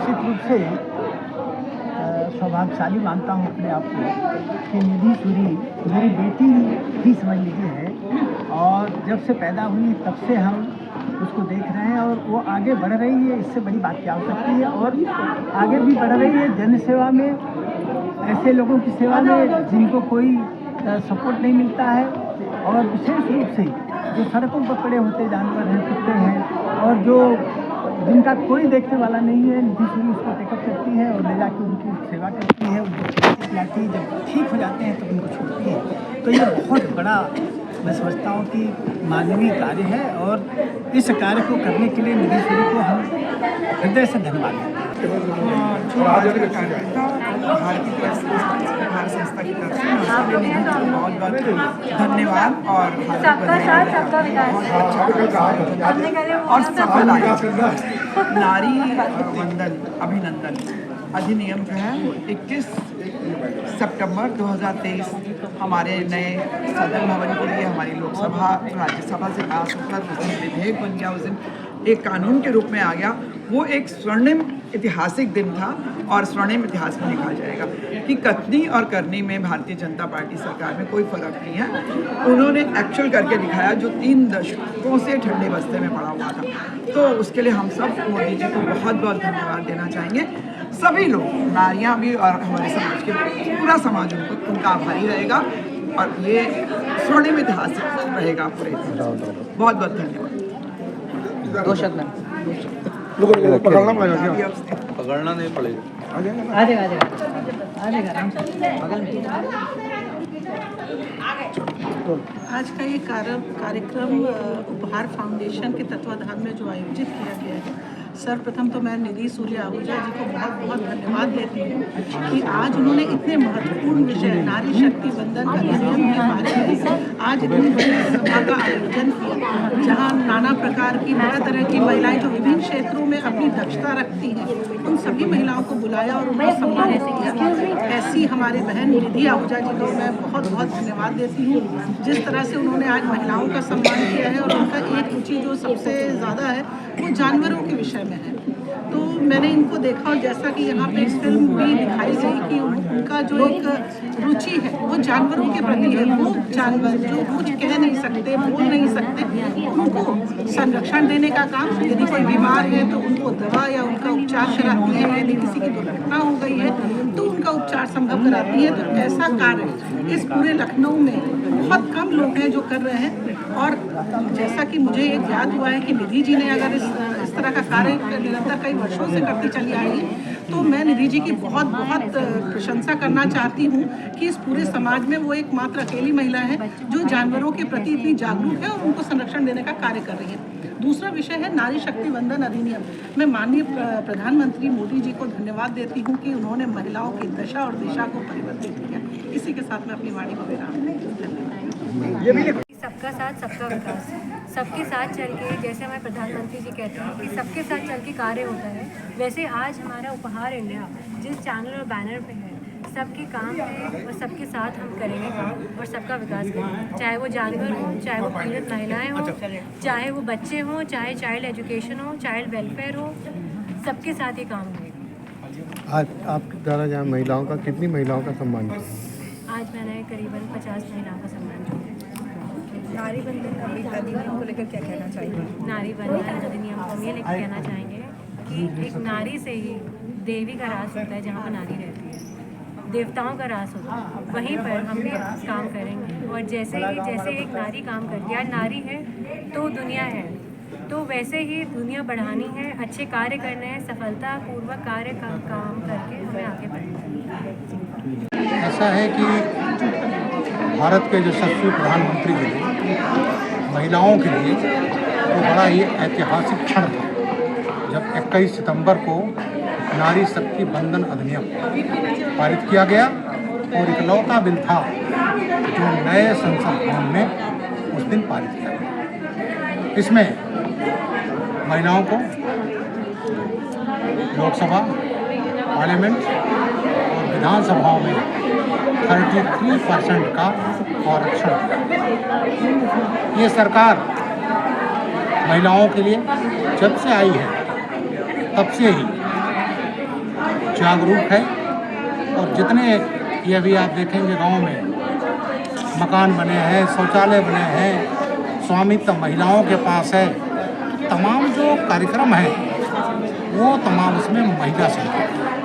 निश्चित रूप से सौभाग्यशाली मानता हूँ अपने आप को कि निधि सूरी मेरी बेटी ही समझ लीजिए है, और जब से पैदा हुई तब से हम उसको देख रहे हैं और वो आगे बढ़ रही है। इससे बड़ी बात क्या हो सकती है, और आगे भी बढ़ रही है जन सेवा में, ऐसे लोगों की सेवा में जिनको कोई सपोर्ट नहीं मिलता है, और विशेष रूप से जो सड़कों पर पड़े होते जानवर हैं, कुत्ते हैं, और जो जिनका कोई देखने वाला नहीं है, निधि सूरी उसको टेकअप करती है और ले जाकर उनकी सेवा करती है, उनको खिलाती है, जब ठीक हो जाते हैं तो उनको छोड़ती है। तो ये बहुत बड़ा, मैं समझता हूँ कि मानवीय कार्य है, और इस कार्य को करने के लिए निधि सूरी को हम हृदय से धन्यवाद देते हैं। भारतीय भारत संस्था की तरफ से बहुत बहुत धन्यवाद और सबका साथ सबका विकास और सफल नारी वंदन अभिनंदन अधिनियम जो है 21 सितंबर 2023 हमारे नए सदन भवन के लिए हमारी लोकसभा राज्यसभा से पास होकर उस दिन विधेयक बन गया, उस दिन एक कानून के रूप में आ गया। वो एक स्वर्णिम ऐतिहासिक दिन था और स्वर्णिम इतिहास में लिखा जाएगा कि कथनी और करनी में भारतीय जनता पार्टी सरकार में कोई फर्क नहीं है। उन्होंने एक्चुअल करके दिखाया जो 3 दशकों से ठंडे बस्ते में पड़ा हुआ था। तो उसके लिए हम सब मोदी जी को बहुत बहुत धन्यवाद देना चाहेंगे। सभी लोग, नारियां भी और हमारे समाज के पूरा समाज उनका आभारी रहेगा और ये स्वर्णिम इतिहास रहेगा पूरे। बहुत बहुत धन्यवाद। पकड़ना नहीं पड़ेगा। आज का ये कार्यक्रम उपहार फाउंडेशन के तत्वाधान में जो आयोजित किया गया है, सर्वप्रथम तो मैं निधि सूरी आहूजा जी को बहुत बहुत धन्यवाद देती हूँ कि आज उन्होंने इतने महत्वपूर्ण विषय नारी शक्ति वंदन अधिनियम के बारे में आज इतनी बड़ी सभा का आयोजन किया, जहाँ नाना प्रकार की तरह की महिलाएं जो विभिन्न क्षेत्रों में अपनी दक्षता रखती हैं, उन सभी महिलाओं को बुलाया और उनको सम्मानित किया। ऐसी हमारी बहन निधि आहूजा जी को मैं बहुत बहुत धन्यवाद देती हूँ। जिस तरह से उन्होंने आज महिलाओं का सम्मान किया है और उनका एक रुचि जो सबसे ज़्यादा है वो जानवरों के विषय में है। तो मैंने इनको देखा और जैसा कि यहाँ पे फिल्म भी दिखाई गई कि उनका जो एक रुचि है वो जानवरों के प्रति है। वो जानवर जो कुछ कह नहीं सकते, बोल नहीं सकते, उनको संरक्षण देने का काम, यदि कोई बीमार है तो उनको दवा या उनका उपचार कराती है, यदि किसी की दुर्घटना हो गई है तो उनका उपचार संभव कराती है। तो ऐसा कार्य इस पूरे लखनऊ में बहुत कम लोग हैं जो कर रहे हैं। और जैसा कि मुझे एक याद हुआ है कि निधि जी ने अगर इस तरह का कार्य निरंतर कई वर्षों से करती चली आई है, तो मैं निधि जी की बहुत बहुत प्रशंसा करना चाहती हूँ कि इस पूरे समाज में वो एकमात्र अकेली महिला है जो जानवरों के प्रति इतनी जागरूक है और उनको संरक्षण देने का कार्य कर रही है। दूसरा विषय है नारी शक्ति वंदन अधिनियम। मैं माननीय प्रधानमंत्री मोदी जी को धन्यवाद देती हूँ कि उन्होंने महिलाओं की दशा और दिशा को परिवर्तित किया। इसी के साथ मैं अपनी वाणी को विराम देती हूँ। सबका साथ सबका विकास, सबके साथ चल के, जैसे हमारे प्रधानमंत्री जी कहते हैं कि सबके साथ चल के कार्य होता है, वैसे आज हमारा उपहार इंडिया जिस चैनल और बैनर पे है, सबके काम है और सबके साथ हम करेंगे काम और सबका विकास करेंगे। चाहे वो जानवर हो, चाहे वो पीड़ित महिलाएं हो, चाहे वो बच्चे हों, चाहे चाइल्ड एजुकेशन हो, चाइल्ड वेलफेयर हो, सबके साथ ही काम होगा। आज आपके द्वारा जहाँ महिलाओं का, कितनी महिलाओं का सम्मान किया? आज मैंने करीबन 50 महिलाओं का सम्मान किया। नारी वंदन अधिनियम को लेकर क्या कहना चाहिए? नारी वंदन अधिनियम को हम ये लेकर कहना चाहेंगे कि एक नारी से ही देवी का राज होता है। जहाँ पर नारी रहती है देवताओं का राज होता है, वहीं पर हम भी काम करेंगे। और जैसे एक नारी काम करती है, आज नारी है तो दुनिया है, तो वैसे ही दुनिया बढ़ानी है, अच्छे कार्य करने हैं, सफलतापूर्वक कार्य का काम करके हमें आगे बढ़ना है। ऐसा है कि भारत के यशस्वी प्रधानमंत्री जी महिलाओं के लिए वो बड़ा ही ऐतिहासिक क्षण था जब 21 सितंबर को नारी शक्ति वंदन अधिनियम पारित किया गया और इकलौता बिल था जो नए संसद भवन में उस दिन पारित किया गया। इसमें महिलाओं को लोकसभा, पार्लियामेंट और विधानसभाओं में 33% का आरक्षण दिया। ये सरकार महिलाओं के लिए जब से आई है तब से ही जागरूक है। और जितने ये अभी आप देखेंगे गांव में मकान बने हैं, शौचालय बने हैं, स्वामित्व महिलाओं के पास है, तमाम जो कार्यक्रम हैं वो तमाम उसमें महिला संपर्क है।